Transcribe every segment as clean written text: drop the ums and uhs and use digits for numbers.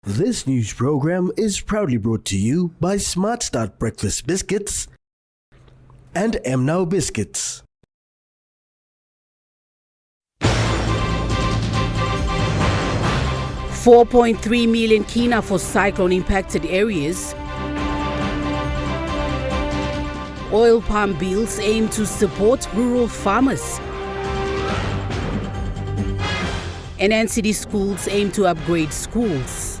This news program is proudly brought to you by Smart Start Breakfast Biscuits and Now Biscuits. $4.3 million kina for cyclone-impacted areas. Oil palm bills aim to support rural farmers. And NCD schools aim to upgrade schools.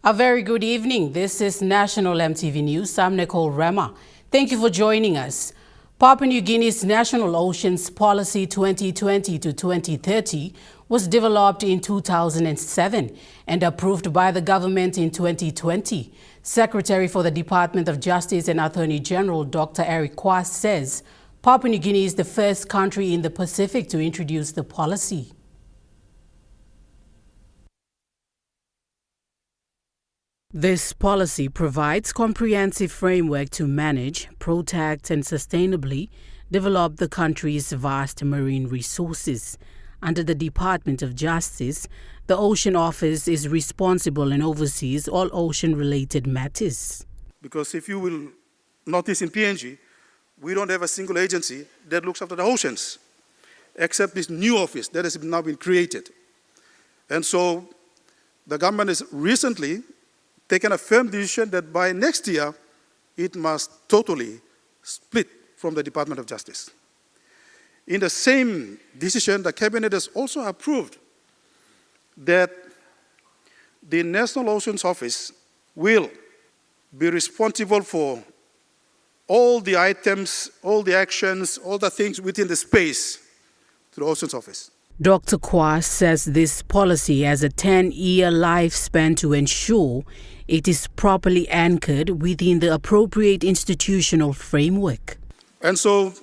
A very good evening. This is National EMTV News. I'm Nicole Rema. Thank you for joining us. Papua New Guinea's National Oceans Policy 2020 to 2030 was developed in 2007 and approved by the government in 2020. Secretary for the Department of Justice and Attorney General Dr. Eric Kwas says Papua New Guinea is the first country in the Pacific to introduce the policy. This policy provides comprehensive framework to manage, protect and sustainably develop the country's vast marine resources. Under the Department of Justice, the Ocean Office is responsible and oversees all ocean-related matters. Because if you will notice in PNG, we don't have a single agency that looks after the oceans, except this new office that has now been created. And so the government has recently taken a firm decision that by next year, it must totally split from the Department of Justice. In the same decision, the Cabinet has also approved that the National Oceans Office will be responsible for all the items, all the actions, all the things within the space to the Oceans Office. Dr. Kwas says this policy has a 10-year lifespan to ensure it is properly anchored within the appropriate institutional framework. And so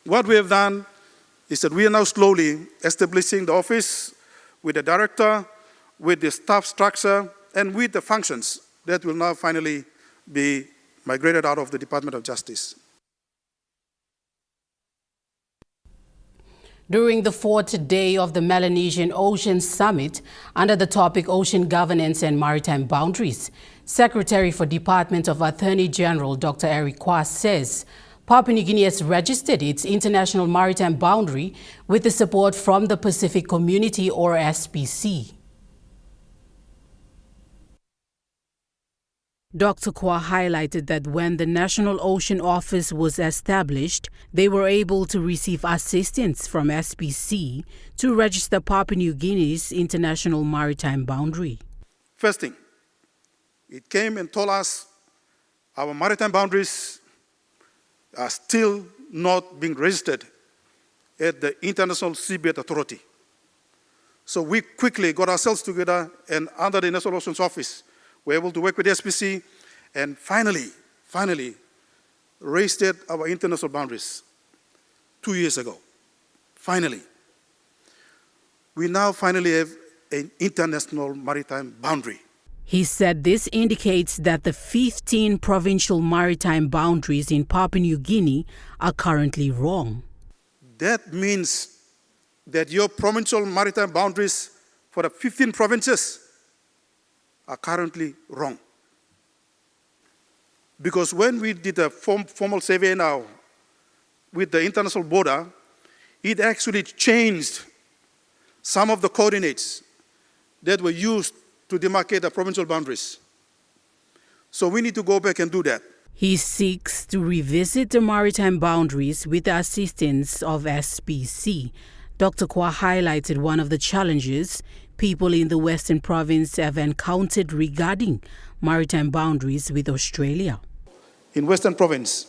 what we have done is that we are now slowly establishing the office with the director, with the staff structure, and with the functions that will now finally be migrated out of the Department of Justice. During the fourth day of the Melanesian Ocean Summit, under the topic Ocean Governance and Maritime Boundaries, Secretary for Department of Attorney General Dr. Eric Kwas says Papua New Guinea has registered its international maritime boundary with the support from the Pacific Community or SPC. Dr. Kwas highlighted that when the National Ocean Office was established, they were able to receive assistance from SPC to register Papua New Guinea's international maritime boundary. First thing, it came and told us our maritime boundaries are still not being registered at the International Seabed Authority. So we quickly got ourselves together and under the National Oceans Office, we're able to work with the SPC and finally raised our international boundaries 2 years ago. Finally. We now finally have an international maritime boundary. He said this indicates that the 15 provincial maritime boundaries in Papua New Guinea are currently wrong. That means that your provincial maritime boundaries for the 15 provinces are currently wrong. Because when we did a formal survey now with the international border, it actually changed some of the coordinates that were used to demarcate the provincial boundaries. So we need to go back and do that. He seeks to revisit the maritime boundaries with the assistance of SPC. Dr. Kwas highlighted one of the challenges people in the Western Province have encountered regarding maritime boundaries with Australia. In Western Province,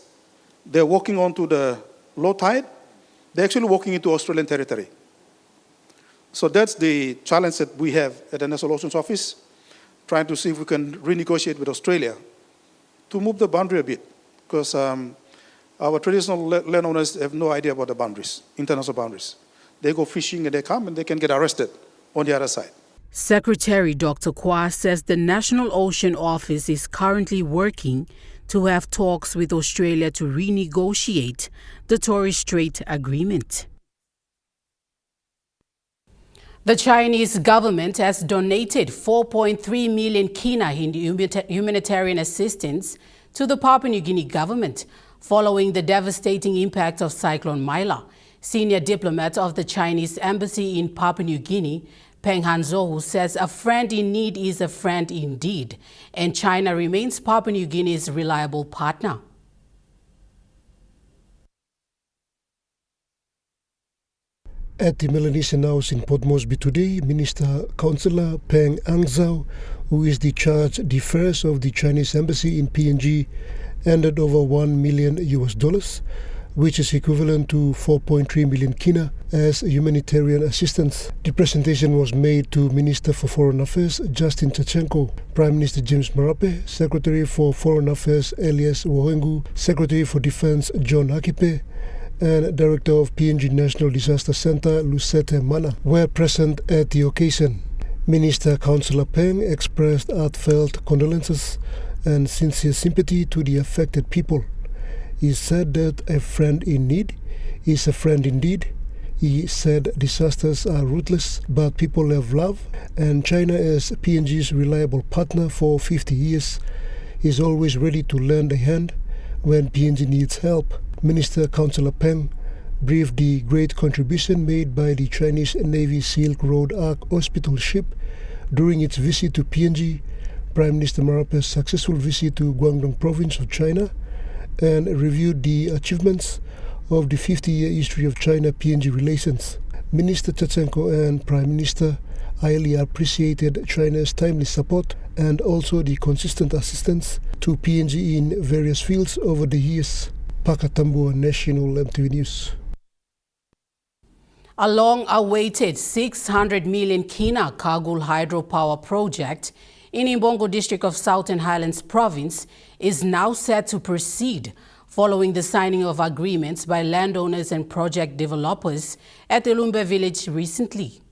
they're walking onto the low tide. They're actually walking into Australian territory. So that's the challenge that we have at the National Oceans Office, trying to see if we can renegotiate with Australia to move the boundary a bit, because our traditional landowners have no idea about the boundaries, international boundaries. They go fishing and they come and they can get arrested on the other side. Secretary Dr. Kwas says the National Ocean Office is currently working to have talks with Australia to renegotiate the Torres Strait Agreement. The Chinese government has donated 4.3 million kina in humanitarian assistance to the Papua New Guinea government following the devastating impact of Cyclone Myla. Senior diplomat of the Chinese embassy in Papua New Guinea, Peng Hanzhou, says a friend in need is a friend indeed, and China remains Papua New Guinea's reliable partner. At the Melanesian House in Port Moresby today, Minister Councillor Peng Hanzhou, who is the charge d'affaires of the Chinese embassy in PNG, handed over $1 million, which is equivalent to 4.3 million kina, as humanitarian assistance. The presentation was made to Minister for Foreign Affairs Justin Chachenko, Prime Minister James Marape, Secretary for Foreign Affairs Elias Wohengu, Secretary for Defense John Hakipe, and Director of PNG National Disaster Center Lucette Mana were present at the occasion. Minister Councillor Peng expressed heartfelt condolences and sincere sympathy to the affected people. He said that a friend in need is a friend indeed. He said disasters are ruthless, but people have love, and China, as PNG's reliable partner for 50 years, is always ready to lend a hand when PNG needs help. Minister Councillor Peng briefed the great contribution made by the Chinese Navy Silk Road Ark hospital ship during its visit to PNG, Prime Minister Marape's successful visit to Guangdong province of China, and reviewed the achievements of the 50-year history of China-PNG relations. Minister Chachenko and Prime Minister highly appreciated China's timely support and also the consistent assistance to PNG in various fields over the years. Pakatambu, National EMTV News. A long-awaited 600 million kina Kagul hydropower project in Imbongo district of Southern Highlands province is now set to proceed following the signing of agreements by landowners and project developers at Elumbe village recently.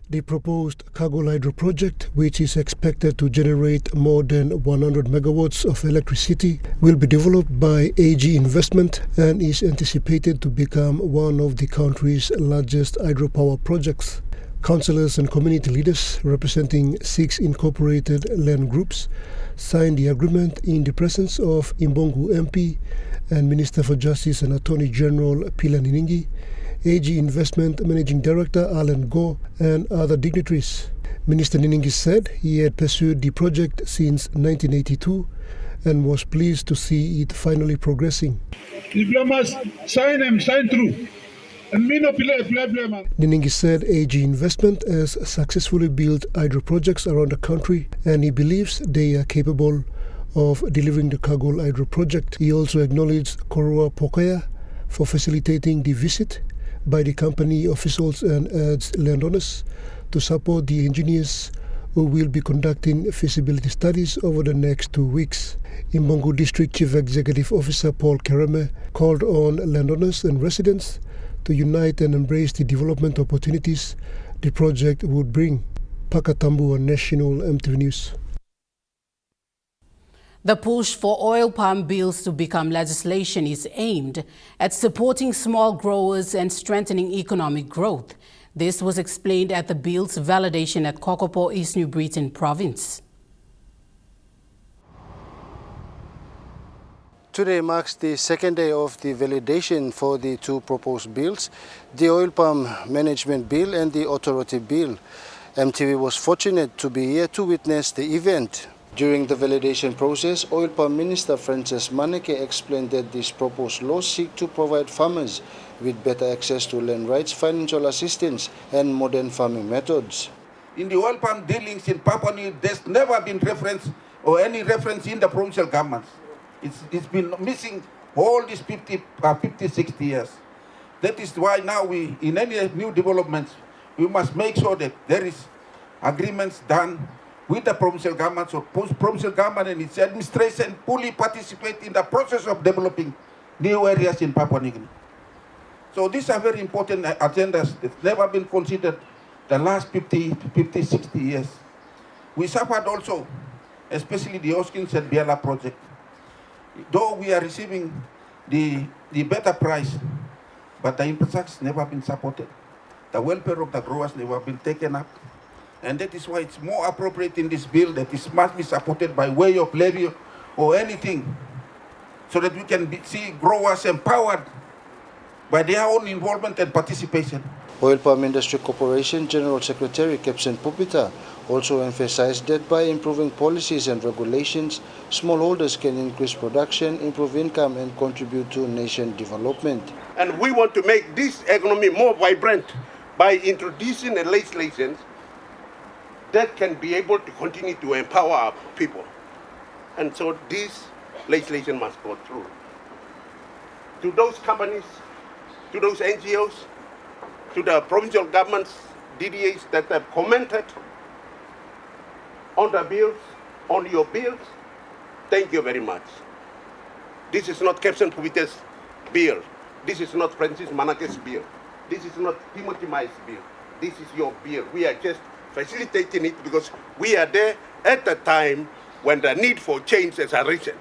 The proposed Kagul hydro project, which is expected to generate more than 100 megawatts of electricity, will be developed by AG Investment and is anticipated to become one of the country's largest hydropower projects. Councillors and community leaders representing 6 incorporated land groups signed the agreement in the presence of Imbongo MP and Minister for Justice and Attorney General Pila Niningi, AG Investment Managing Director Alan Go, and other dignitaries. Minister Niningi said he had pursued the project since 1982 and was pleased to see it finally progressing. Diplomas sign through. Niningi said AG Investment has successfully built hydro projects around the country and he believes they are capable of delivering the Kagul hydro project. He also acknowledged Koroa Pokaya for facilitating the visit by the company officials and urged landowners to support the engineers who will be conducting feasibility studies over the next 2 weeks. Imbongo District Chief Executive Officer Paul Kereme called on landowners and residents to unite and embrace the development opportunities the project would bring. Pakatambu, National EMTV News. The push for oil palm bills to become legislation is aimed at supporting small growers and strengthening economic growth. This was explained at the bill's validation at Kokopo, East New Britain Province. Today marks the second day of the validation for the 2 proposed bills, the Oil Palm Management Bill and the Authority Bill. MTV was fortunate to be here to witness the event. During the validation process, Oil Palm Minister Francis Maneke explained that these proposed laws seek to provide farmers with better access to land rights, financial assistance and modern farming methods. In the oil palm dealings in Papua New Guinea, there's never been reference or any reference in the provincial governments. It's been missing all these 50, 60 years. That is why now in any new developments, we must make sure that there is agreements done with the provincial government, so provincial government and its administration fully participate in the process of developing new areas in Papua New Guinea. So these are very important agendas that never been considered the last 50, 60 years. We suffered also, especially the Hoskins and Biela project. Though we are receiving the better price but the infrastructure has never been supported. The welfare of the growers never been taken up. And that is why it's more appropriate in this bill that this must be supported by way of levy or anything, so that we can see growers empowered by their own involvement and participation. Oil Palm Industry Corporation General Secretary Captain Pupita also emphasized that by improving policies and regulations, smallholders can increase production, improve income, and contribute to nation development. And we want to make this economy more vibrant by introducing a legislation that can be able to continue to empower our people. And so this legislation must go through. To those companies, to those NGOs, to the provincial governments, DDAs that have commented on the bills, on your bills, thank you very much. This is not Captain Pupita's bill. This is not Francis Manake's bill. This is not Timothy Mai's bill. This is your bill. We are just facilitating it because we are there at the time when the need for change has arisen.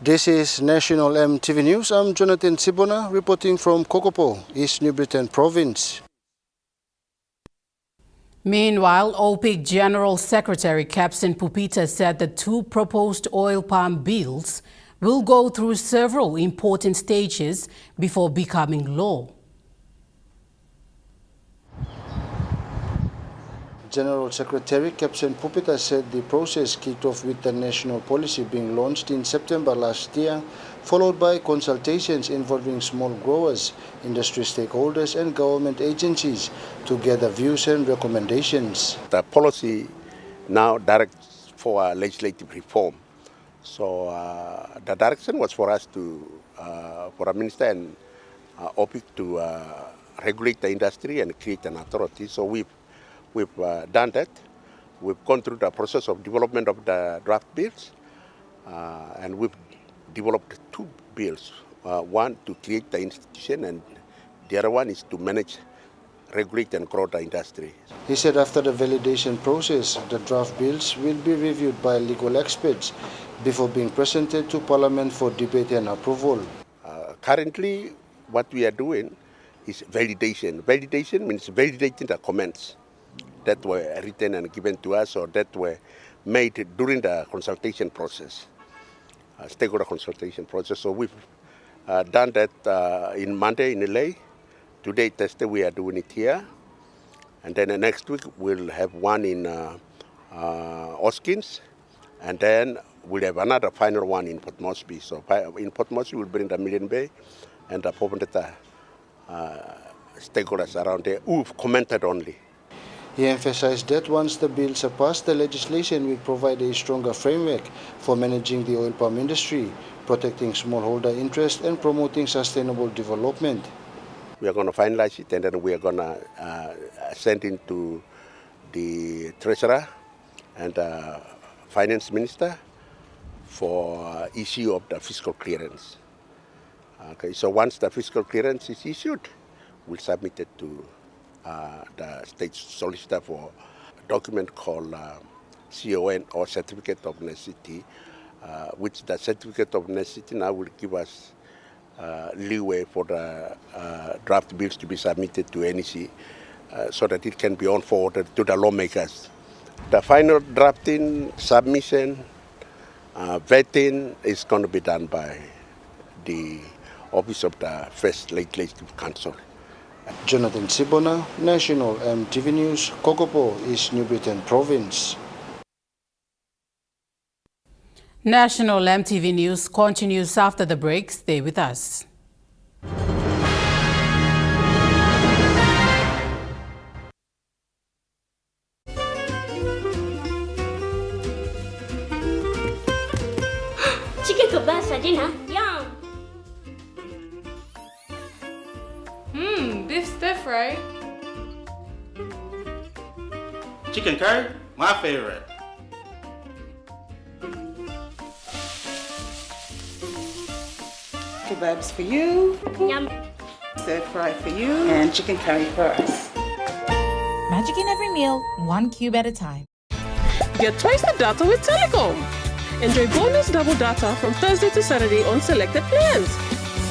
This is National EMTV News. I'm Jonathan Sibona reporting from Kokopo, East New Britain Province. Meanwhile, OPIC General Secretary Captain Pupita said the two proposed oil palm bills will go through several important stages before becoming law. General Secretary Captain Pupita said the process kicked off with the national policy being launched in September last year, followed by consultations involving small growers, industry stakeholders and government agencies to gather views and recommendations. The policy now directs for a legislative reform. So the direction was for us to, for a minister and OPIC to regulate the industry and create an authority. So we've done that. We've gone through the process of development of the draft bills, and we've developed two bills. One to create the institution, and the other one is to manage, regulate and grow the industry. He said after the validation process, the draft bills will be reviewed by legal experts before being presented to Parliament for debate and approval. Currently, what we are doing is validation. Validation means validating the comments that were written and given to us or that were made during the consultation process, stakeholder consultation process. So we've done that in Monday in LA. Today, Thursday, we are doing it here. And then next week, we'll have one in Hoskins. And then we'll have another final one in Port Moresby. So in Port Moresby, we'll bring the Million Bay and the Popondetta stakeholders around there who've commented only. He emphasized that once the bills are passed, the legislation will provide a stronger framework for managing the oil palm industry, protecting smallholder interests and promoting sustainable development. We are going to finalize it and then we are going to send it to the Treasurer and the Finance Minister for issue of the fiscal clearance. Okay, so once the fiscal clearance is issued, we'll submit it to the state solicitor for a document called CON or Certificate of Necessity, which the Certificate of Necessity now will give us leeway for the draft bills to be submitted to NEC so that it can be on forwarded to the lawmakers. The final drafting, submission, vetting is going to be done by the Office of the First Legislative Council. Jonathan Sibona, National EMTV News, Kokopo, East New Britain Province. National EMTV News continues after the break. Stay with us. Chicken kebab dinner. Yum. Beef stir fry. Chicken curry, my favorite. Kebabs for you, Yum. stir fry for you, and chicken curry for us. Magic in every meal, one cube at a time. Get twice the data with Telecom. Enjoy bonus double data from Thursday to Saturday on selected plans.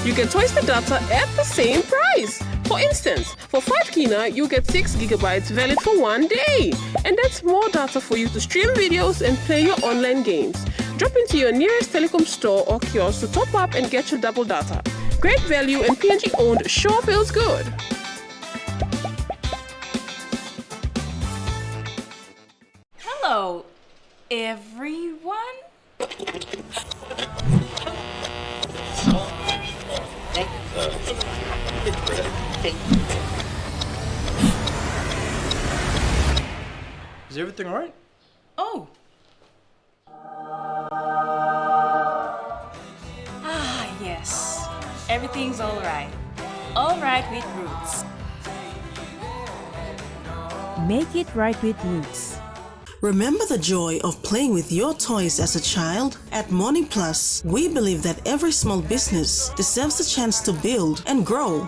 you get twice the data at the same price. For instance, for 5 kina, you get 6 gigabytes valid for 1 day. And that's more data for you to stream videos and play your online games. Drop into your nearest telecom store or kiosk to top up and get your double data. Great value and PNG owned sure feels good. Hello, everyone. Is everything all right? Oh. Yes. Everything's all right. All right with Roots. Make it right with Roots. Remember the joy of playing with your toys as a child? At Morning Plus, we believe that every small business deserves a chance to build and grow.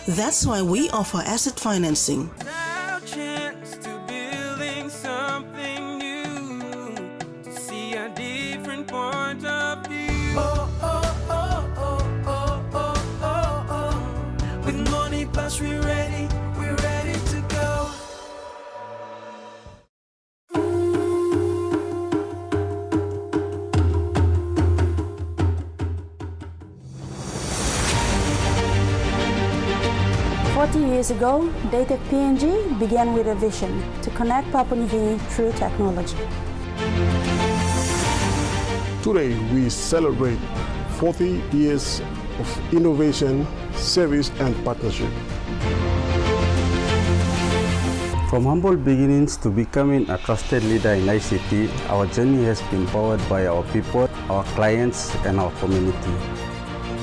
That's why we offer asset financing. With Morning Plus, we're ready to go. 40 years ago, Dated PNG began with a vision to connect Papua New Guinea through technology. Today, we celebrate 40 years of innovation, service, and partnership. From humble beginnings to becoming a trusted leader in ICT, our journey has been powered by our people, our clients, and our community.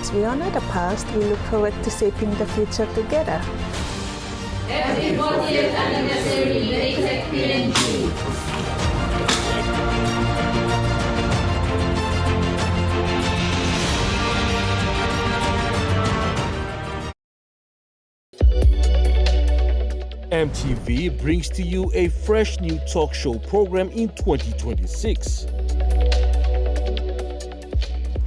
As we honor the past, we look forward to shaping the future together. Happy 40th anniversary, Dated PNG. EMTV brings to you a fresh new talk show program in 2026.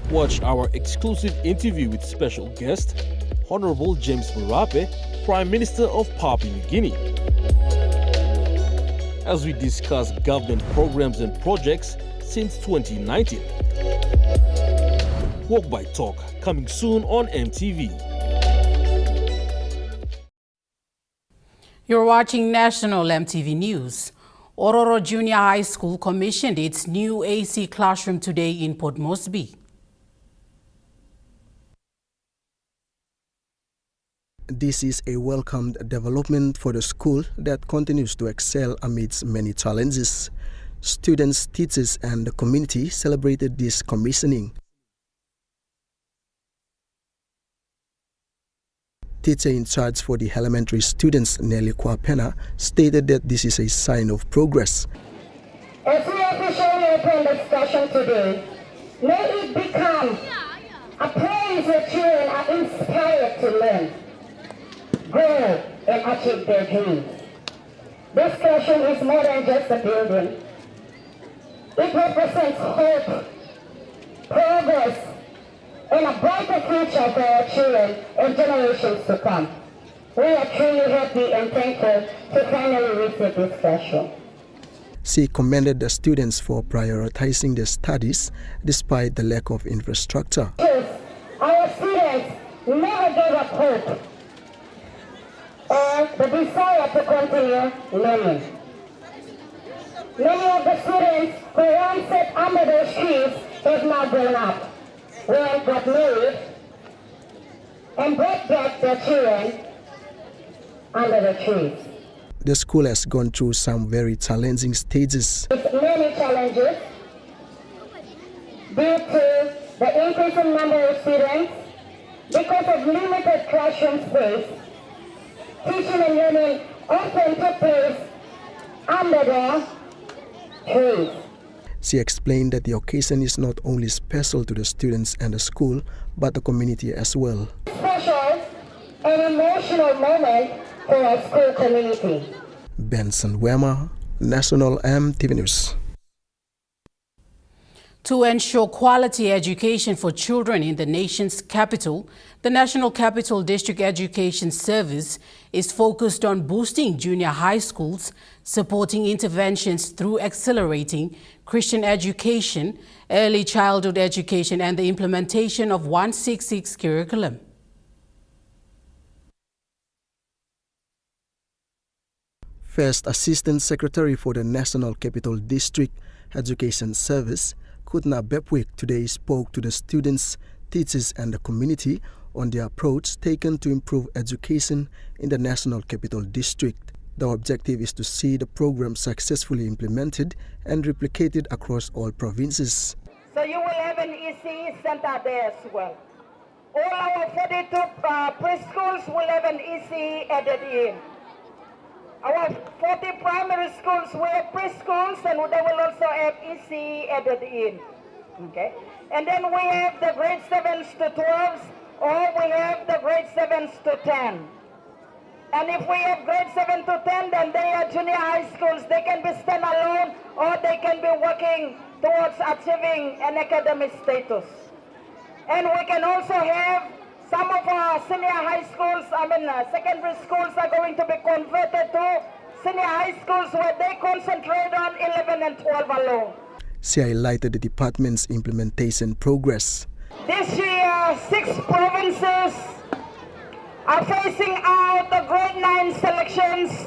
Watch our exclusive interview with special guest, Honorable James Marape, Prime Minister of Papua New Guinea, as we discuss government programs and projects since 2019. Walk by Talk, coming soon on EMTV. You're watching National EMTV News. Ororo Junior High School commissioned its new AC classroom today in Port Moresby. This is a welcomed development for the school that continues to excel amidst many challenges. Students, teachers, and the community celebrated this commissioning. Teacher in charge for the elementary students, Nelly Kwapena, stated that this is a sign of progress. As we officially open the discussion today, may it become a place where children are inspired to learn, grow, and achieve their dreams. This classroom is more than just a building. It represents hope, progress, and a brighter future for our children and generations to come. We are truly happy and thankful to finally visit this classroom. She commended the students for prioritizing their studies despite the lack of infrastructure. Our students never gave up hope or the desire to continue learning. Many of the students who once sat under those trees have now grown up, well, got married, and brought back their children under the trees. The school has gone through some very challenging stages. With many challenges due to the increasing number of students, because of limited classroom space, teaching and learning often took place under the trees. She explained that the occasion is not only special to the students and the school, but the community as well. Special and emotional moment for our school community. Benson Wema, National EMTV News. To ensure quality education for children in the nation's capital, the National Capital District Education Service is focused on boosting junior high schools, supporting interventions through accelerating Christian education, early childhood education, and the implementation of 166 curriculum. First Assistant Secretary for the National Capital District Education Service, Kutna Bepwick, today spoke to the students, teachers and the community on the approach taken to improve education in the National Capital District. The objective is to see the program successfully implemented and replicated across all provinces. So you will have an ECE center there as well. All our 42 preschools will have an ECE added in. Our 40 primary schools will have preschools and they will also have ECE added in. Okay? And then we have the grade 7s to 12s, or we have the grade 7s to 10. And if we have grade 7 to 10, then they are junior high schools. They can be standalone or they can be working towards achieving an academic status. And we can also have some of our senior high schools, secondary schools are going to be converted to senior high schools where they concentrate on 11 and 12 alone. She highlighted the department's implementation progress. This year, 6 provinces are phasing out the grade 9 selections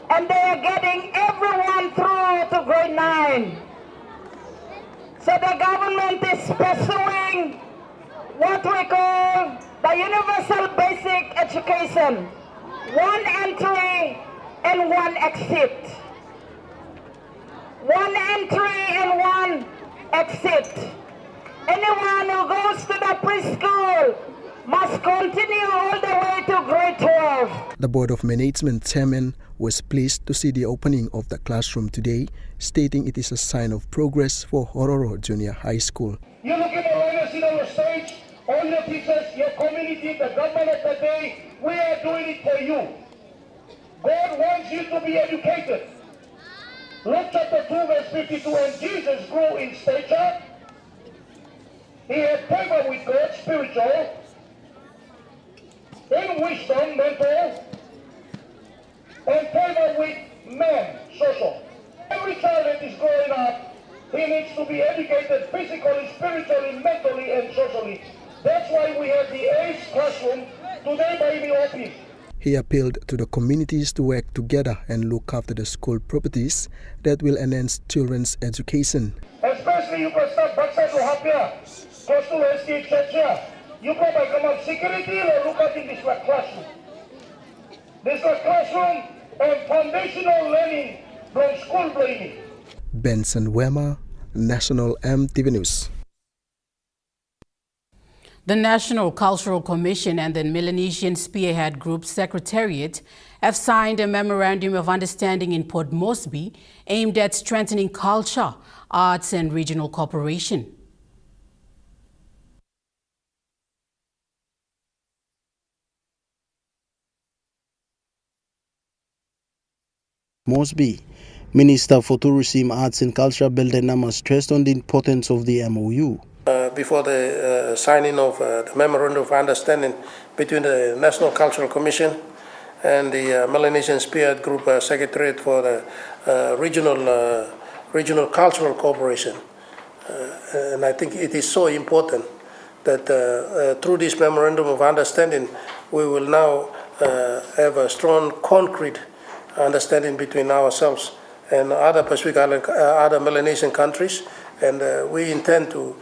and they are getting everyone through to grade 9. So the government is pursuing what we call the universal basic education, 1 entry and 1 exit. 1 entry and 1 exit. Anyone who goes to the preschool must continue all the way to grade 12. The Board of Management chairman was pleased to see the opening of the classroom today, stating it is a sign of progress for Hororo Junior High School. You look at the leaders on the stage, all your teachers, your community, the government of the day, we are doing it for you. God wants you to be educated. Luke chapter 2 verse 52, and Jesus grew in stature. He had favor with God, spiritual, in wisdom, mental, and favor with men, social. Every child that is growing up, he needs to be educated physically, spiritually, mentally, and socially. That's why we have the ACE classroom today by the office. He appealed to the communities to work together and look after the school properties that will enhance children's education. Especially you can start backside to Hapia, close to SK Church here. You go by come up security or look at in this classroom. This is a classroom and foundational learning from school training. Benson Wema, National EMTV News. The National Cultural Commission and the Melanesian Spearhead Group Secretariat have signed a Memorandum of Understanding in Port Moresby aimed at strengthening culture, arts and regional cooperation. Moresby, Minister for Tourism, Arts and Culture Belden Nama stressed on the importance of the MOU. Before the signing of the Memorandum of Understanding between the National Cultural Commission and the Melanesian Spearhead Group Secretariat for the regional cultural cooperation. And I think it is so important that through this Memorandum of Understanding, we will now have a strong, concrete understanding between ourselves and other Pacific Island, other Melanesian countries, and we intend to,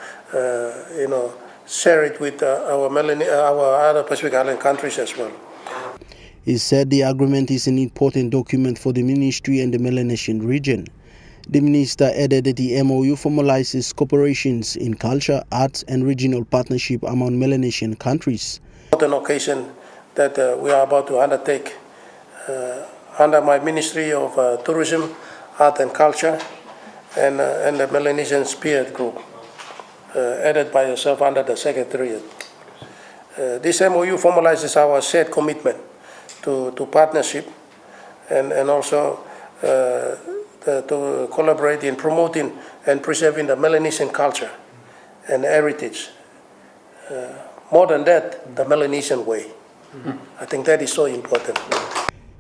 share it with our other Pacific Island countries as well. He said the agreement is an important document for the ministry and the Melanesian region. The minister added that the MOU formalizes cooperations in culture, arts and regional partnership among Melanesian countries. An occasion that we are about to undertake under my Ministry of Tourism, Art and Culture and the Melanesian Spearhead Group, added by yourself under the Secretariat. This MOU formalizes our shared commitment to partnership and also to collaborate in promoting and preserving the Melanesian culture and heritage. More than that, the Melanesian way. I think that is so important.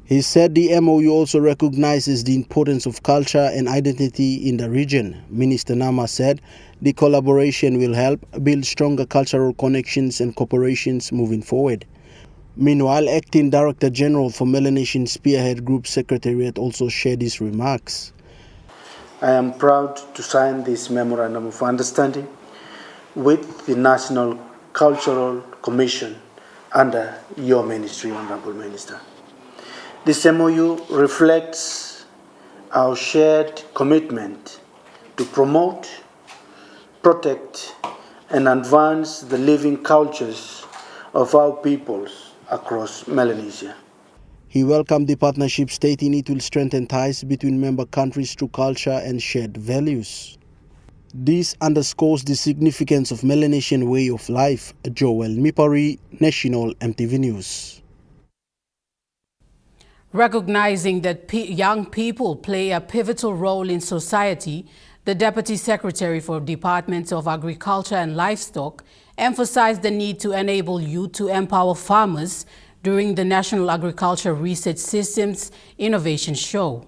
He said the MOU also recognizes the importance of culture and identity in the region. Minister Nama said the collaboration will help build stronger cultural connections and cooperations moving forward. Meanwhile, Acting Director General for Melanesian Spearhead Group Secretariat also shared his remarks. I am proud to sign this Memorandum of Understanding with the National Cultural Commission under your ministry, Honorable Minister. This MOU reflects our shared commitment to promote, protect, and advance the living cultures of our peoples across Melanesia. He welcomed the partnership, stating it will strengthen ties between member countries through culture and shared values. This underscores the significance of Melanesian way of life. Joel Mipari, National EMTV News. Recognizing that young people play a pivotal role in society, the Deputy Secretary for Department of Agriculture and Livestock emphasized the need to enable youth to empower farmers during the National Agriculture Research Systems Innovation Show.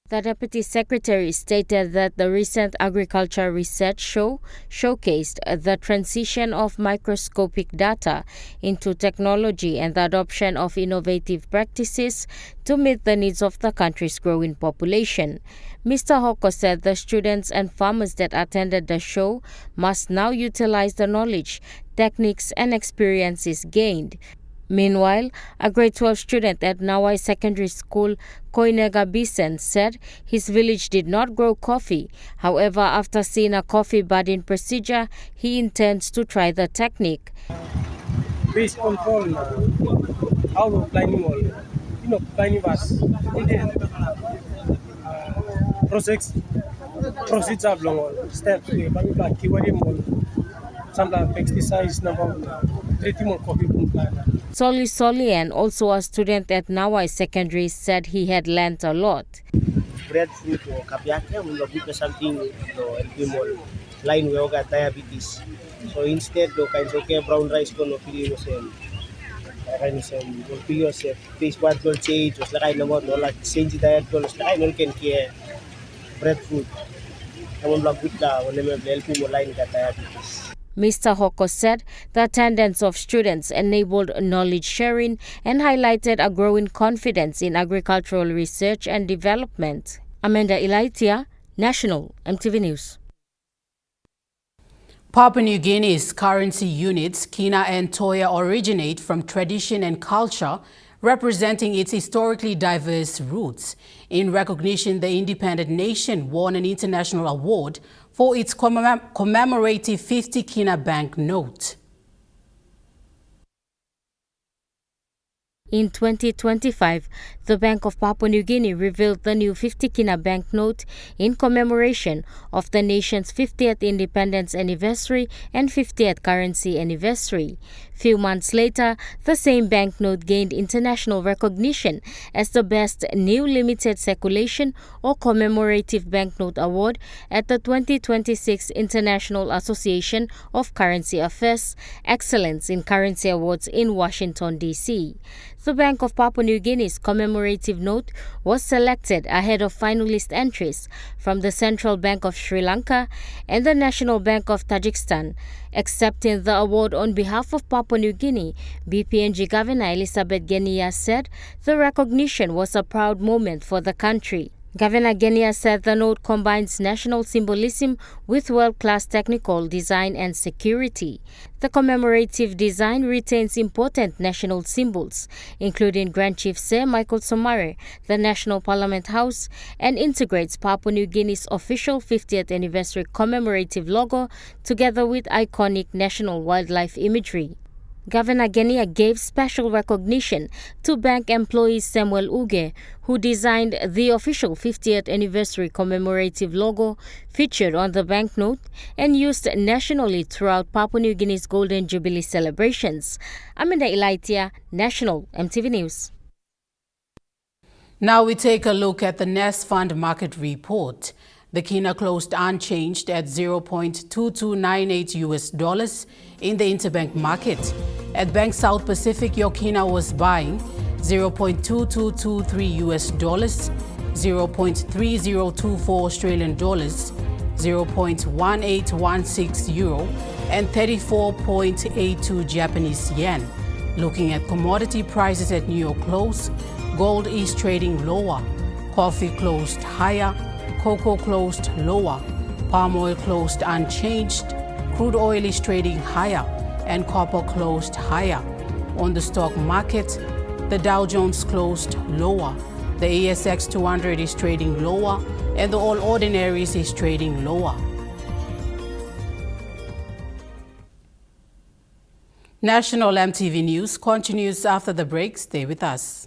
The Deputy Secretary stated that the recent Agriculture Research Show showcased the transition of microscopic data into technology and the adoption of innovative practices to meet the needs of the country's growing population. Mr. Hoko said the students and farmers that attended the show must now utilize the knowledge, techniques, and experiences gained. Meanwhile, a grade 12 student at Nawai Secondary School, Enga Bisen, said his village did not grow coffee. However, after seeing a coffee budding procedure, he intends to try the technique. Based control, how to planning all, planning was process are long steps. Soli Solian, also a student at Nawai Secondary, said he had learnt a lot. Breadfruit or kapiake, we will something to line we got diabetes. So instead, do kinds of brown rice ko no pili mo sem. Kain sem pili se face what will change, was like no more no like change diet ko was like no can care breadfruit. I won't block with that when we help mo line got diabetes. Mr. Hoko said the attendance of students enabled knowledge sharing and highlighted a growing confidence in agricultural research and development. Amanda Ilaitia, National EMTV News. Papua New Guinea's currency units, Kina and Toya, originate from tradition and culture, representing its historically diverse roots. In recognition, the independent nation won an international award for its commemorative 50 Kina bank note. In 2025, the Bank of Papua New Guinea revealed the new 50 Kina banknote in commemoration of the nation's 50th independence anniversary and 50th currency anniversary. Few months later, the same banknote gained international recognition as the best new limited circulation or commemorative banknote award at the 2026 International Association of Currency Affairs Excellence in Currency Awards in Washington, D.C. The Bank of Papua New Guinea's commemorative note was selected ahead of finalist entries from the Central Bank of Sri Lanka and the National Bank of Tajikistan. Accepting the award on behalf of Papua New Guinea, BPNG Governor Elizabeth Genia said the recognition was a proud moment for the country. Governor Genia said the note combines national symbolism with world-class technical design and security. The commemorative design retains important national symbols, including Grand Chief Sir Michael Somare, the National Parliament House, and integrates Papua New Guinea's official 50th anniversary commemorative logo together with iconic national wildlife imagery. Governor Genia gave special recognition to bank employee Samuel Uge, who designed the official 50th anniversary commemorative logo featured on the banknote and used nationally throughout Papua New Guinea's Golden Jubilee celebrations. Amanda Ilaitia, National EMTV News. Now we take a look at the Nest Fund market report. The kina closed unchanged at $0.2298 in the interbank market. At Bank South Pacific, your kina was buying $0.2223, $0.3024 Australian dollars, 0.1816 euro, and 34.82 Japanese yen. Looking at commodity prices at New York close, gold is trading lower, coffee closed higher, cocoa closed lower, palm oil closed unchanged, crude oil is trading higher, and copper closed higher. On the stock market, the Dow Jones closed lower, the ASX 200 is trading lower, and the All Ordinaries is trading lower. National MTV News continues after the break. Stay with us.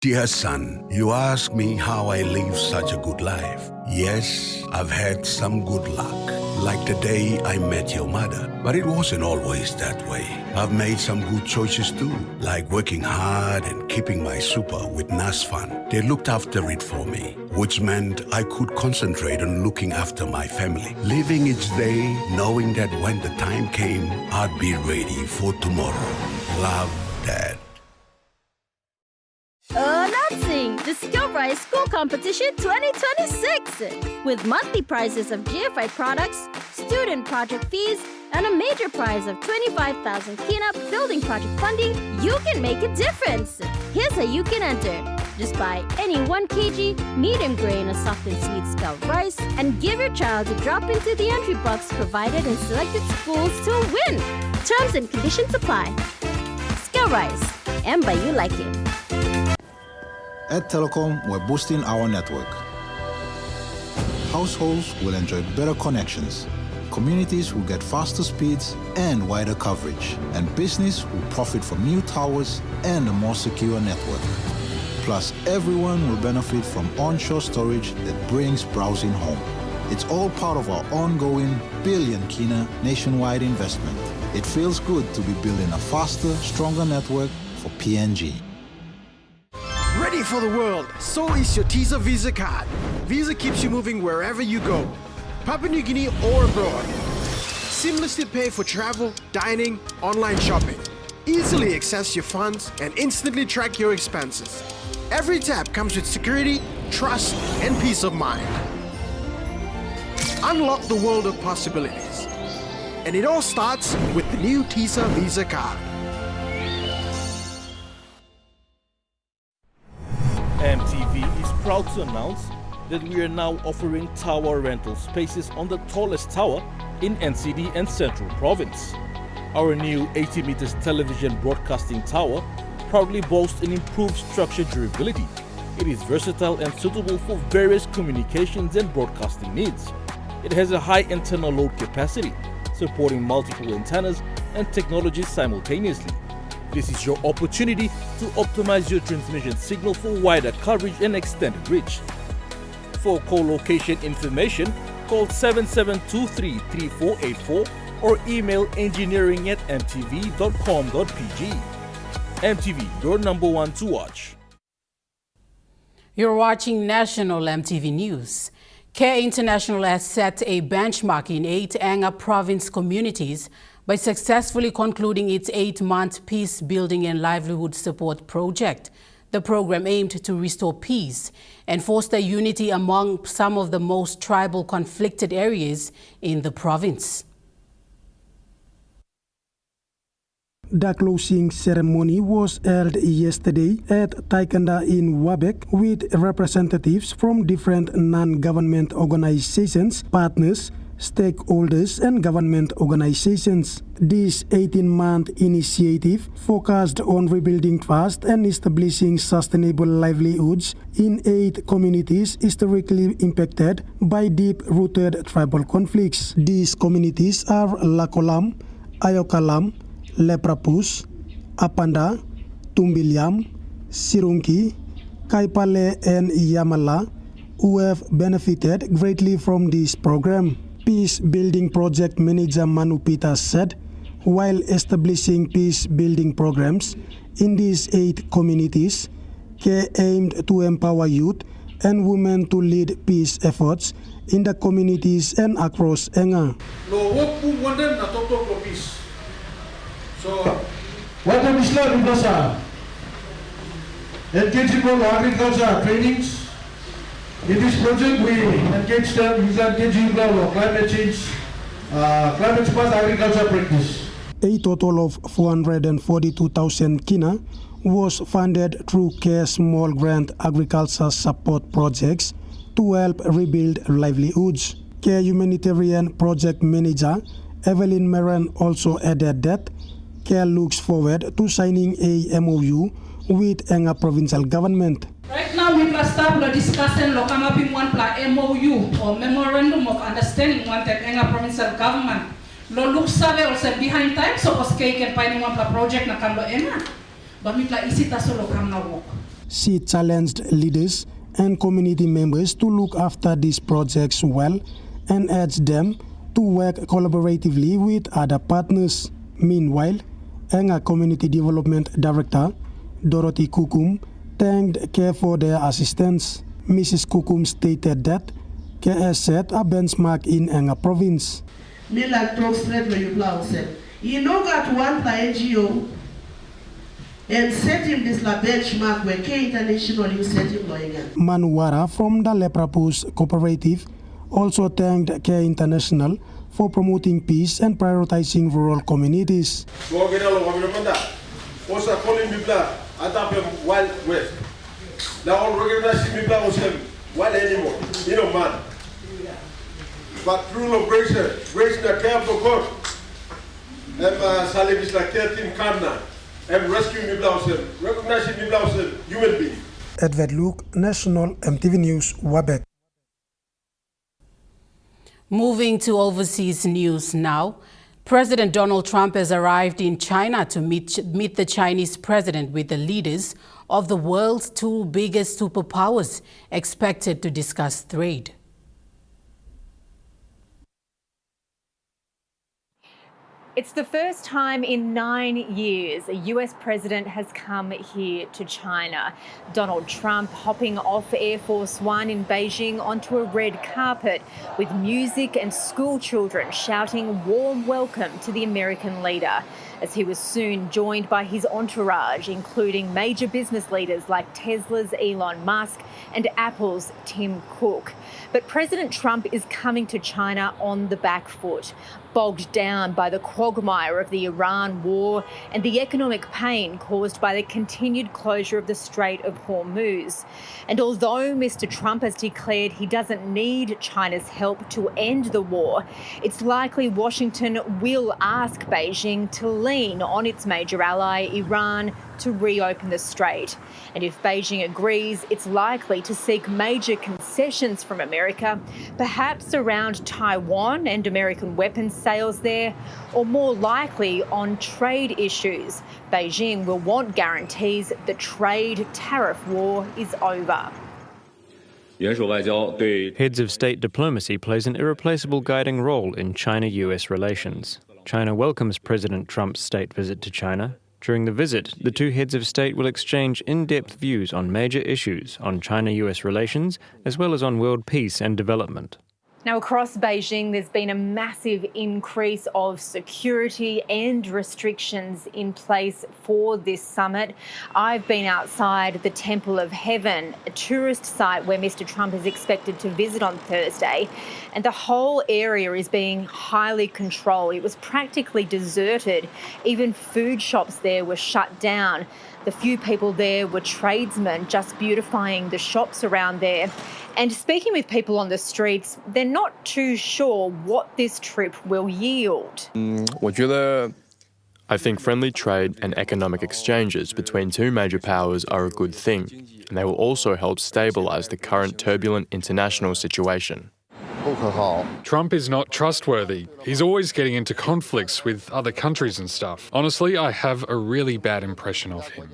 Dear son, you ask me how I live such a good life. Yes, I've had some good luck, like the day I met your mother. But it wasn't always that way. I've made some good choices too, like working hard and keeping my super with NASFAN. They looked after it for me, which meant I could concentrate on looking after my family. Living each day, knowing that when the time came, I'd be ready for tomorrow. Love, Dad. Announcing the SkillRise School Competition 2026! With monthly prizes of GFI products, student project fees, and a major prize of 25,000 Kina building project funding, you can make a difference! Here's how you can enter. Just buy any 1 kg medium grain or soft and sweet Scout rice and give your child a drop into the entry box provided in selected schools to win! Terms and conditions apply. SkillRise, and by you like it. At Telecom, we're boosting our network. Households will enjoy better connections. Communities will get faster speeds and wider coverage. And business will profit from new towers and a more secure network. Plus, everyone will benefit from onshore storage that brings browsing home. It's all part of our ongoing billion Kina nationwide investment. It feels good to be building a faster, stronger network for PNG. Ready for the world, so is your TISA Visa card. Visa keeps you moving wherever you go, Papua New Guinea or abroad. Seamlessly pay for travel, dining, online shopping. Easily access your funds and instantly track your expenses. Every tap comes with security, trust, and peace of mind. Unlock the world of possibilities. And it all starts with the new TISA Visa card. EMTV is proud to announce that we are now offering tower rental spaces on the tallest tower in NCD and Central Province. Our new 80 meters television broadcasting tower proudly boasts an improved structure durability. It is versatile and suitable for various communications and broadcasting needs. It has a high internal load capacity, supporting multiple antennas and technologies simultaneously. This is your opportunity to optimize your transmission signal for wider coverage and extended reach. For co-location information, call 7723-3484 or email engineering@mtv.com.pg. MTV, your number one to watch. You're watching National MTV News. CARE International has set a benchmark in 8 Enga province communities by successfully concluding its 8-month peace-building and livelihood support project. The program aimed to restore peace and foster unity among some of the most tribal conflicted areas in the province. The closing ceremony was held yesterday at Taikanda in Wabek with representatives from different non-government organizations, partners, stakeholders and government organizations. This 18-month initiative focused on rebuilding trust and establishing sustainable livelihoods in 8 communities historically impacted by deep-rooted tribal conflicts. These communities are Lakolam, Ayokalam, Leprapus, Apanda, Tumbiliam, Sirunki, Kaipale and Yamala, who have benefited greatly from this program. Peacebuilding project manager Manu Pita said, while establishing peace-building programs in these 8 communities, care aimed to empower youth and women to lead peace efforts in the communities and across Enga. So, what are the engaging agriculture trainings? In this project, we engage them with engaging climate change, climate smart agriculture practice. A total of 442,000 kina was funded through CARE Small Grant Agriculture Support Projects to help rebuild livelihoods. CARE Humanitarian Project Manager Evelyn Meran also added that CARE looks forward to signing a MOU with Enga provincial government. Right now, we must start discussing come up in one MOU or Memorandum of Understanding one that Enga provincial government. Lo look survey also behind time so Oskay can find one project na kamlo Enga. But we isita solo kam na work. She challenged leaders and community members to look after these projects well and urged them to work collaboratively with other partners. Meanwhile, Enga Community Development Director Dorothy Kukum thanked CARE for their assistance. Mrs. Kukum stated that CARE has set a benchmark in Enga province. Me like talk straight where you blow said. You know got one NGO and set him this la benchmark where CARE International you set him going in. Manuwara from the Leprapus Cooperative also thanked CARE International for promoting peace and prioritizing rural communities. Also calling people at Wild West. Now organizing people was wild animal, you know man. But through operation, raising the care for God, and Salim is like care team Kamna, and rescuing people, recognizing people human being. Edward Luke, National EMTV News, Wabek. Moving to overseas news now. President Donald Trump has arrived in China to meet the Chinese president with the leaders of the world's 2 biggest superpowers, expected to discuss trade. It's the first time in 9 years a US president has come here to China. Donald Trump hopping off Air Force One in Beijing onto a red carpet with music and school children shouting warm welcome to the American leader, as he was soon joined by his entourage, including major business leaders like Tesla's Elon Musk and Apple's Tim Cook. But President Trump is coming to China on the back foot, bogged down by the quagmire of the Iran war and the economic pain caused by the continued closure of the Strait of Hormuz. And although Mr. Trump has declared he doesn't need China's help to end the war, it's likely Washington will ask Beijing to lean on its major ally, Iran, to reopen the strait. And if Beijing agrees, it's likely to seek major concessions from America, perhaps around Taiwan and American weapons sales there, or more likely on trade issues. Beijing will want guarantees the trade tariff war is over. Heads of state diplomacy plays an irreplaceable guiding role in China-US relations. China welcomes President Trump's state visit to China. During the visit, the 2 heads of state will exchange in-depth views on major issues on China-US relations, as well as on world peace and development. Now, across Beijing, there's been a massive increase of security and restrictions in place for this summit. I've been outside the Temple of Heaven, a tourist site where Mr. Trump is expected to visit on Thursday, and the whole area is being highly controlled. It was practically deserted. Even food shops there were shut down. The few people there were tradesmen just beautifying the shops around there. And speaking with people on the streets, they're not too sure what this trip will yield. I think friendly trade and economic exchanges between two major powers are a good thing, and they will also help stabilise the current turbulent international situation. Trump is not trustworthy. He's always getting into conflicts with other countries and stuff. Honestly, I have a really bad impression of him.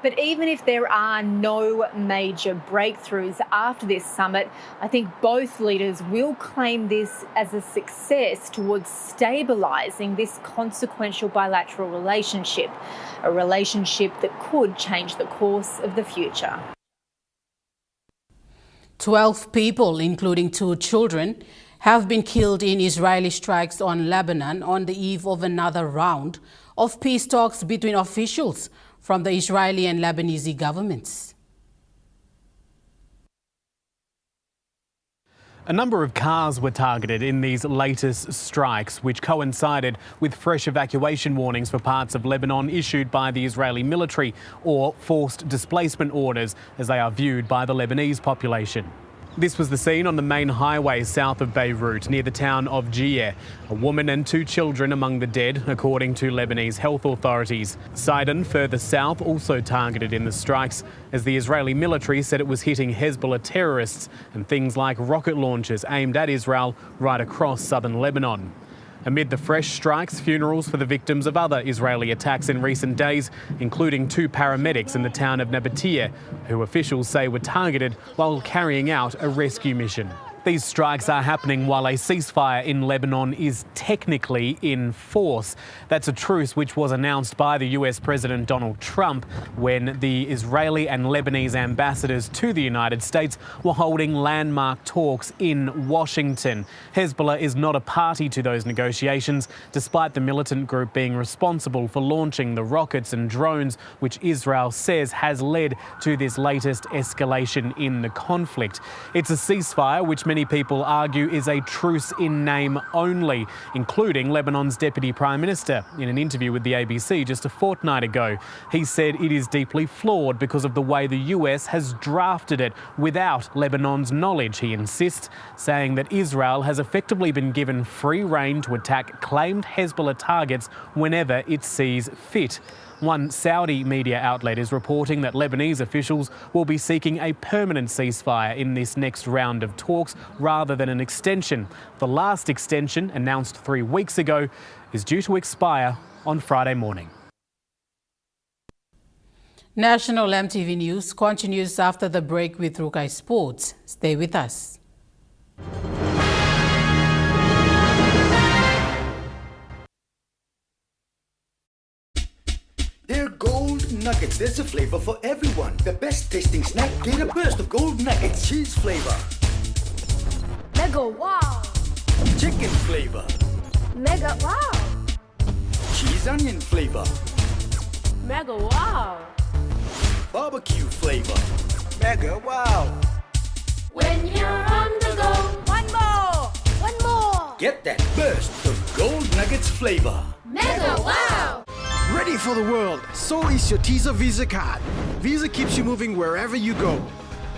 But even if there are no major breakthroughs after this summit, I think both leaders will claim this as a success towards stabilising this consequential bilateral relationship, a relationship that could change the course of the future. 12 people, including 2 children, have been killed in Israeli strikes on Lebanon on the eve of another round of peace talks between officials from the Israeli and Lebanese governments. A number of cars were targeted in these latest strikes, which coincided with fresh evacuation warnings for parts of Lebanon issued by the Israeli military, or forced displacement orders, as they are viewed by the Lebanese population. This was the scene on the main highway south of Beirut, near the town of Jiyeh. A woman and 2 children among the dead, according to Lebanese health authorities. Sidon, further south, also targeted in the strikes, as the Israeli military said it was hitting Hezbollah terrorists and things like rocket launchers aimed at Israel right across southern Lebanon. Amid the fresh strikes, funerals for the victims of other Israeli attacks in recent days, including 2 paramedics in the town of Nabatea, who officials say were targeted while carrying out a rescue mission. These strikes are happening while a ceasefire in Lebanon is technically in force. That's a truce which was announced by the US President Donald Trump when the Israeli and Lebanese ambassadors to the United States were holding landmark talks in Washington. Hezbollah is not a party to those negotiations, despite the militant group being responsible for launching the rockets and drones which Israel says has led to this latest escalation in the conflict. It's a ceasefire which many people argue is a truce in name only, including Lebanon's Deputy Prime Minister. In an interview with the ABC just a fortnight ago, he said it is deeply flawed because of the way the US has drafted it without Lebanon's knowledge, he insists, saying that Israel has effectively been given free rein to attack claimed Hezbollah targets whenever it sees fit. One Saudi media outlet is reporting that Lebanese officials will be seeking a permanent ceasefire in this next round of talks rather than an extension. The last extension, announced 3 weeks ago, is due to expire on Friday morning. National MTV News continues after the break with Rukai Sports. Stay with us. They're gold nuggets. There's a flavor for everyone. The best tasting snack. Get a burst of gold nuggets. Cheese flavor. Mega wow. Chicken flavor. Mega wow. Cheese onion flavor. Mega wow. Barbecue flavor. Mega wow. When you're on the go, one more. One more. Get that burst of gold nuggets flavor. Mega wow. Ready for the world, so is your Teaser Visa card. Visa keeps you moving wherever you go,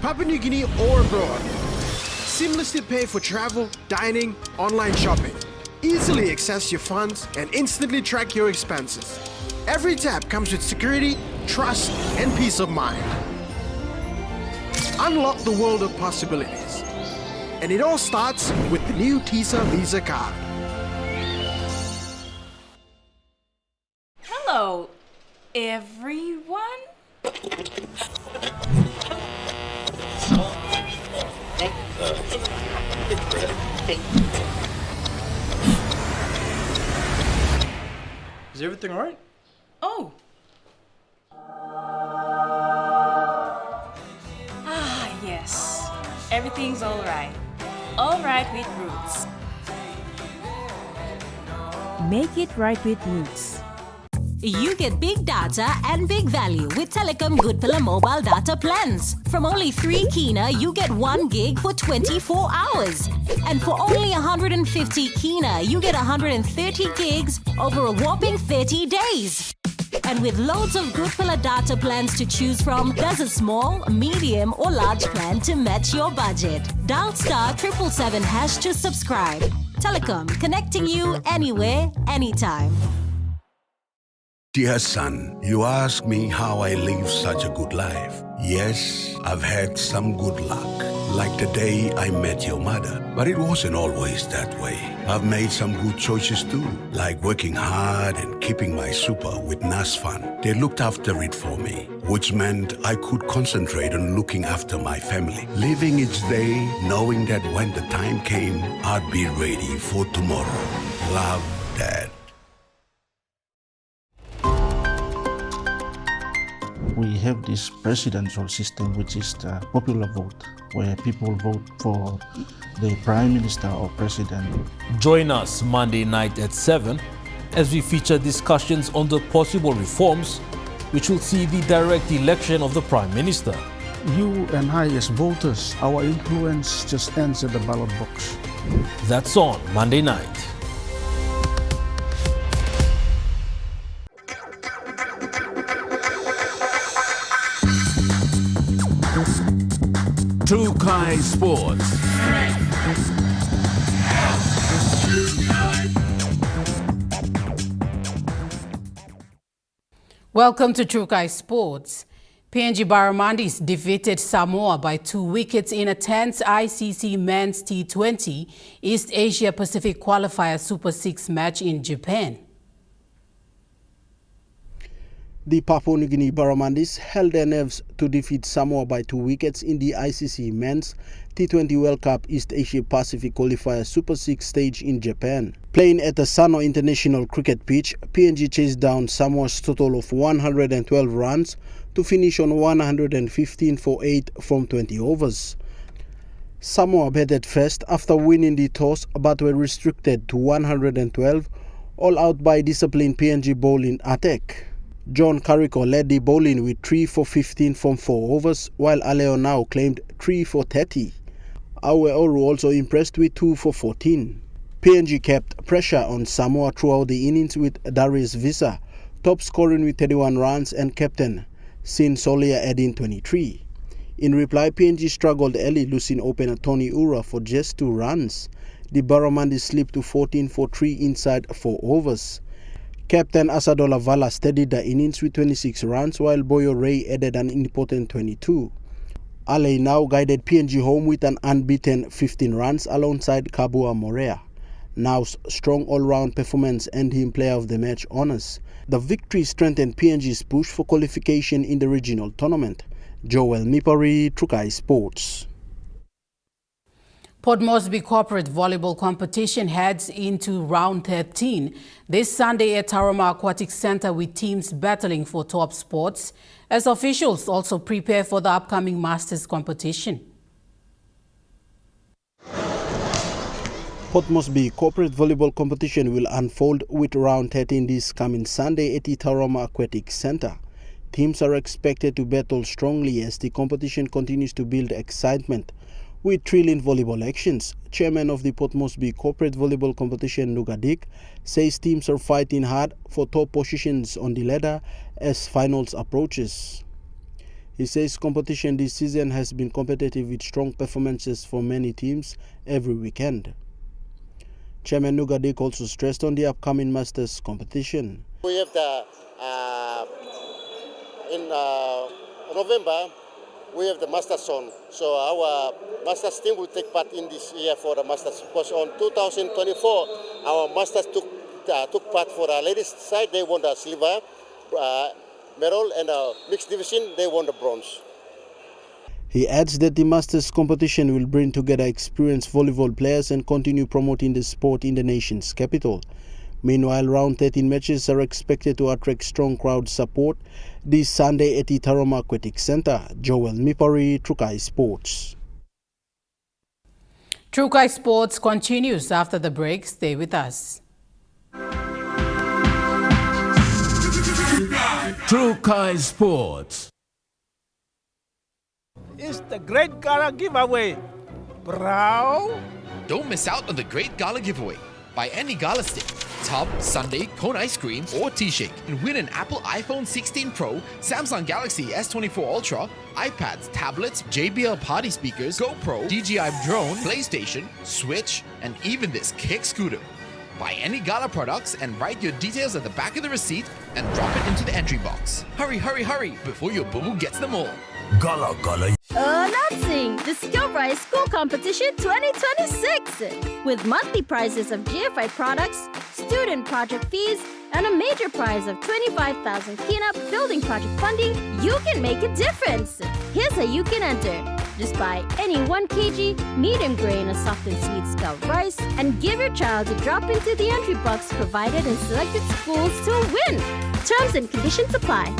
Papua New Guinea or abroad. Seamlessly pay for travel, dining, online shopping. Easily access your funds and instantly track your expenses. Every tap comes with security, trust, and peace of mind. Unlock the world of possibilities. And it all starts with the new Teaser Visa card. Hello, everyone. Is everything all right? Oh. Ah, yes. Everything's all right. All right with Roots. Make it right with Roots. You get big data and big value with Telecom Good Pillar mobile data plans. From only 3 kina, you get 1 gig for 24 hours. And for only 150 kina, you get 130 gigs over a whopping 30 days. And with loads of good pillar data plans to choose from, there's a small, medium or large plan to match your budget. Dial *777# to subscribe. Telecom, connecting you anywhere, anytime. Dear son, you ask me how I live such a good life. Yes, I've had some good luck, like the day I met your mother. But it wasn't always that way. I've made some good choices too, like working hard and keeping my super with NASFAN. They looked after it for me, which meant I could concentrate on looking after my family. Living each day, knowing that when the time came, I'd be ready for tomorrow. Love, Dad. We have this presidential system, which is the popular vote, where people vote for the prime minister or president. Join us Monday night at 7 as we feature discussions on the possible reforms which will see the direct election of the prime minister. You and I as voters, our influence just ends at the ballot box. That's on Monday night. Trukai Sports. Welcome to Trukai Sports. PNG Barramundi defeated Samoa by 2 wickets in a tense ICC Men's T20 East Asia Pacific Qualifier Super 6 match in Japan. The Papua New Guinea Barramundis held their nerves to defeat Samoa by 2 wickets in the ICC Men's T20 World Cup East Asia Pacific Qualifier Super 6 stage in Japan. Playing at the Sano International Cricket pitch, PNG chased down Samoa's total of 112 runs to finish on 115 for 8 from 20 overs. Samoa batted first after winning the toss but were restricted to 112, all out by disciplined PNG bowling attack. John Carrico led the bowling with 3 for 15 from 4 overs, while Aleo now claimed 3 for 30. Aue Oru also impressed with 2 for 14. PNG kept pressure on Samoa throughout the innings with Darius Visa top scoring with 31 runs and captain Sin Solia adding 23. In reply, PNG struggled early, losing opener Tony Ura for just 2 runs. The Barramundi slipped to 14 for 3 inside 4 overs. Captain Asadola Vala steadied the innings with 26 runs, while Boyo Ray added an important 22. Ale now guided PNG home with an unbeaten 15 runs alongside Kabua Morea. Now's strong all-round performance earned him Player of the Match honours. The victory strengthened PNG's push for qualification in the regional tournament. Joel Mipari, Trukai Sports. Port Moresby Corporate Volleyball Competition heads into round 13 this Sunday at Tarama Aquatic Centre, with teams battling for top spots as officials also prepare for the upcoming Masters competition. Port Moresby Corporate Volleyball Competition will unfold with round 13 this coming Sunday at the Tarama Aquatic Centre. Teams are expected to battle strongly as the competition continues to build excitement with thrilling volleyball actions. Chairman of the Port Moresby Corporate Volleyball Competition, Nugadik, says teams are fighting hard for top positions on the ladder as finals approaches. He says competition this season has been competitive with strong performances for many teams every weekend. Chairman Nugadik also stressed on the upcoming Masters competition. We have in November, we have the Masters on. So our Masters team will take part in this year for the Masters, because on 2024, our Masters took part for the ladies side. They won the silver medal, and mixed division, they won the bronze. He adds that the Masters competition will bring together experienced volleyball players and continue promoting the sport in the nation's capital. Meanwhile, round 13 matches are expected to attract strong crowd support this Sunday at the Tarama Aquatic Centre. Joel Mipari, Trukai Sports. Trukai Sports continues after the break. Stay with us. Trukai Sports. It's the Great Gala Giveaway, bro. Don't miss out on the Great Gala Giveaway. Buy any Gala stick, tub, sundae, cone ice cream, or T-shake. And win an Apple iPhone 16 Pro, Samsung Galaxy S24 Ultra, iPads, tablets, JBL party speakers, GoPro, DJI drone, PlayStation, Switch, and even this kick scooter. Buy any Gala products and write your details at the back of the receipt and drop it into the entry box. Hurry, hurry, hurry before your boo-boo gets them all. Gala Gala. Announcing the Skill-Rise School Competition 2026 with monthly prizes of GFI products, student project fees, and a major prize of 25,000 Kina building project funding. You can make a difference. Here's how you can enter. Just buy any 1 kg medium grain or soft and sweet Scout rice and give your child a drop into the entry box provided in selected schools to win. Terms and conditions apply.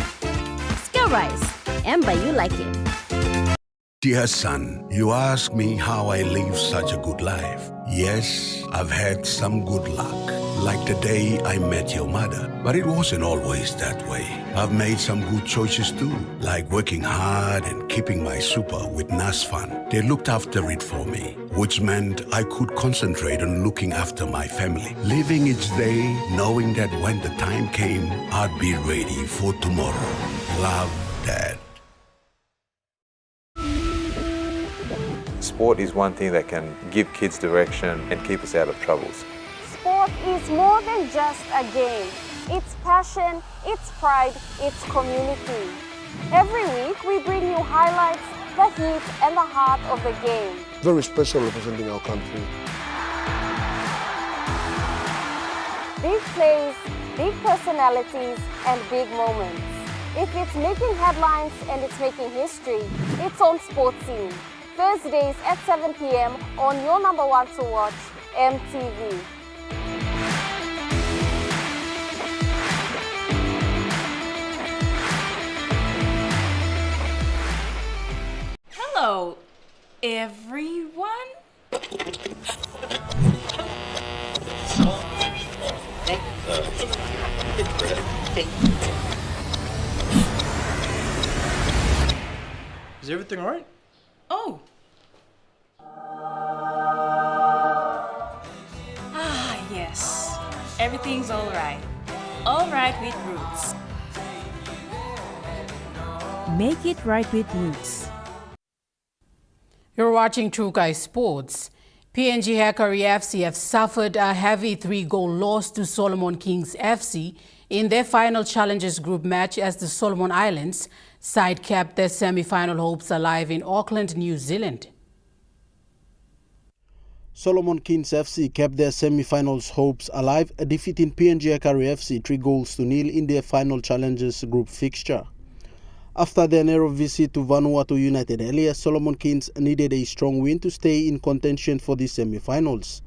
Scout Rice. And by you like it. Dear son, you ask me how I live such a good life. Yes, I've had some good luck, like the day I met your mother. But it wasn't always that way. I've made some good choices too, like working hard and keeping my super with NASFAN. They looked after it for me, which meant I could concentrate on looking after my family. Living each day, knowing that when the time came, I'd be ready for tomorrow. Love, Dad. Sport is one thing that can give kids direction and keep us out of troubles. Sport is more than just a game. It's passion, it's pride, it's community. Every week we bring you highlights, the heat and the heart of the game. Very special representing our country. Big plays, big personalities and big moments. If it's making headlines and it's making history, it's on Sports Scene. Thursdays at 7 p.m. on your number one to watch, EMTV. Hello, everyone. Is everything all right? Oh. Yes. Everything's all right. All right with Roots. Make it right with Roots. You're watching True Guy Sports. PNG Hackery FC have suffered a heavy 3-goal loss to Solomon Kings FC in their final Challengers Group match as the Solomon Islands side kept their semi-final hopes alive in Auckland, New Zealand. Solomon Kings FC kept their semi-finals hopes alive, defeating PNG Hackery FC 3-0 in their final Challengers Group fixture. After their narrow visit to Vanuatu United earlier, Solomon Kings needed a strong win to stay in contention for the semi-finals.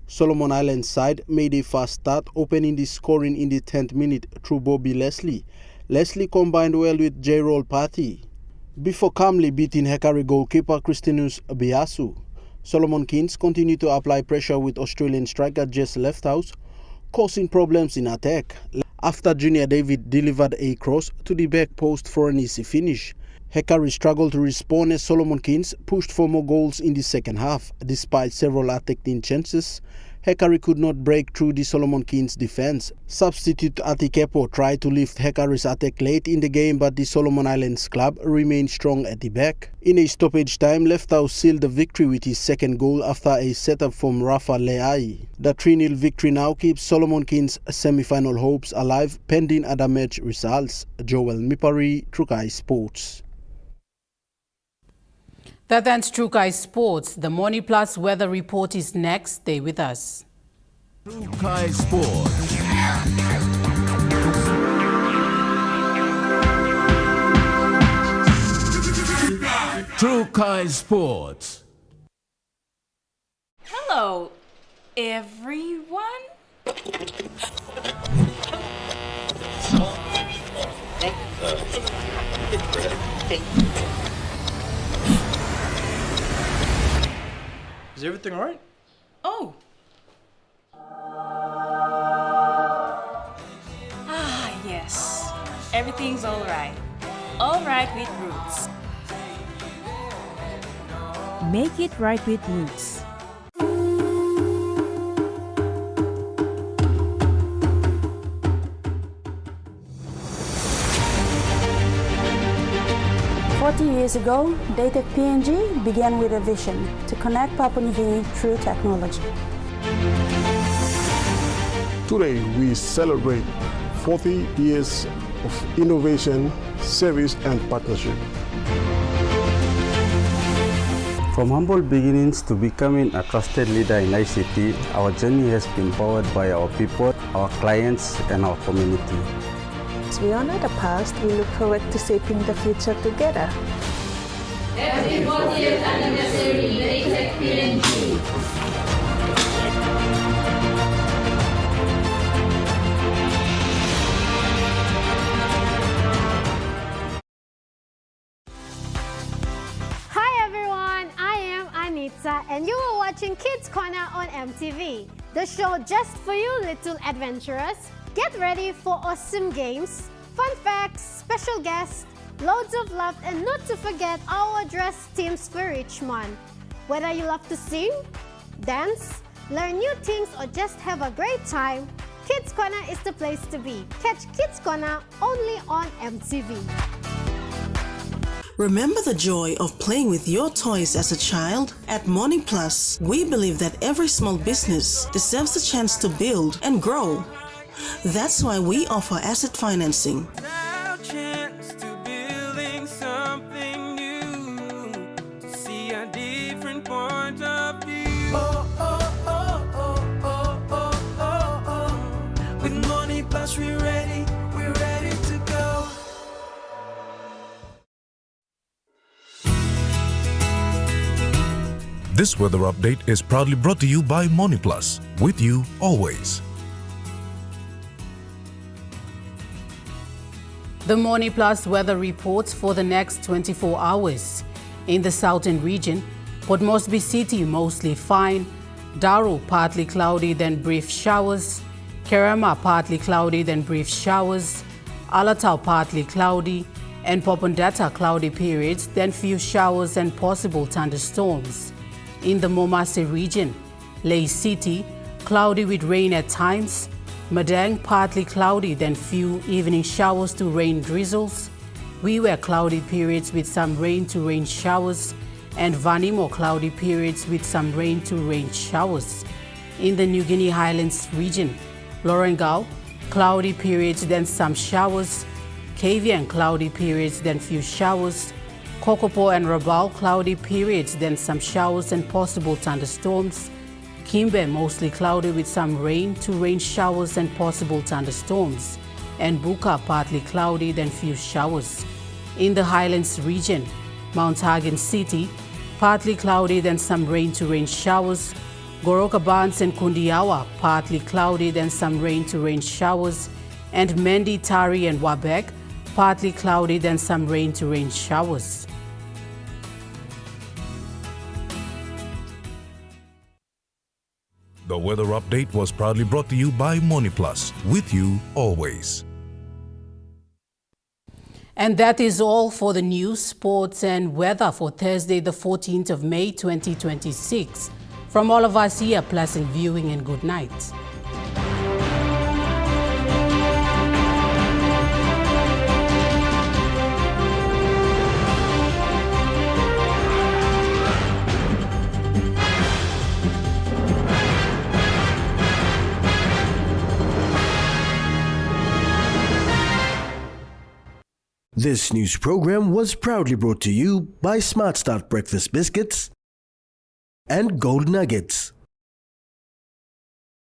Solomon Islands side made a fast start, opening the scoring in the 10th minute through Bobby Leslie. Leslie combined well with J-Roll Party before calmly beating Hackery goalkeeper Christinus Biasu. Solomon Kings continued to apply pressure with Australian striker Jess Lefthouse, causing problems in attack after Junior David delivered a cross to the back post for an easy finish. Hackery struggled to respond as Solomon Kings pushed for more goals in the second half. Despite several attacking chances, Hackery could not break through the Solomon Kings defense. Substitute Ati Kepo tried to lift Hackery's attack late in the game, but the Solomon Islands club remained strong at the back. In a stoppage time, Lefthouse sealed the victory with his second goal after a setup from Rafa Leai. The 3-0 victory now keeps Solomon Kings' semi-final hopes alive pending other match results. Joel Mipari, Trukai Sports. That ends True Guy Sports. The Morning Plus weather report is next. Stay with us. True Guy Sports. True Guy Sports. Hello, everyone. Is everything all right? Oh. Yes. Everything's all right. All right with Roots. Make it right with Roots. 40 years ago, Datek PNG began with a vision to connect Papua New Guinea through technology. Today, we celebrate 40 years of innovation, service, and partnership. From humble beginnings to becoming a trusted leader in ICT, our journey has been powered by our people, our clients, and our community. As we honor the past, we look forward to shaping the future together. Happy 40th anniversary, Datek PNG. And you are watching Kids Corner on MTV, the show just for you little adventurers. Get ready for awesome games, fun facts, special guests, loads of love, and not to forget our dress teams for each month. Whether you love to sing, dance, learn new things, or just have a great time, Kids Corner is the place to be. Catch Kids Corner only on MTV. Remember the joy of playing with your toys as a child? At Morning Plus, we believe that every small business deserves a chance to build and grow. That's why we offer asset financing. With Morning Plus, we're ready to go. This weather update is proudly brought to you by MoneyPlus, with you always. The MoneyPlus weather reports for the next 24 hours. In the southern region, Port Moresby City mostly fine, Daru partly cloudy then brief showers, Kerema partly cloudy then brief showers, Alatau partly cloudy, and Popondata cloudy periods then few showers and possible thunderstorms. In the Momase region, Lay City, cloudy with rain at times, Madang partly cloudy then few evening showers to rain drizzles, Wewere cloudy periods with some rain to rain showers, and Vanimo cloudy periods with some rain to rain showers. In the New Guinea Highlands region, Lorengau, cloudy periods then some showers, Kavieng cloudy periods then few showers, Kokopo and Rabaul cloudy periods, then some showers and possible thunderstorms. Kimbe mostly cloudy with some rain to rain showers and possible thunderstorms. And Buka partly cloudy, then few showers. In the Highlands region, Mount Hagen City, partly cloudy, then some rain to rain showers. Goroka Barnes and Kundiawa, partly cloudy, then some rain to rain showers. And Mendi, Tari and Wabek, partly cloudy, then some rain to rain showers. The weather update was proudly brought to you by MoneyPlus, with you always. And that is all for the news, sports and weather for Thursday, the 14th of May, 2026. From all of us here, pleasant viewing and good night. This news program was proudly brought to you by Smart Start Breakfast Biscuits and Gold Nuggets.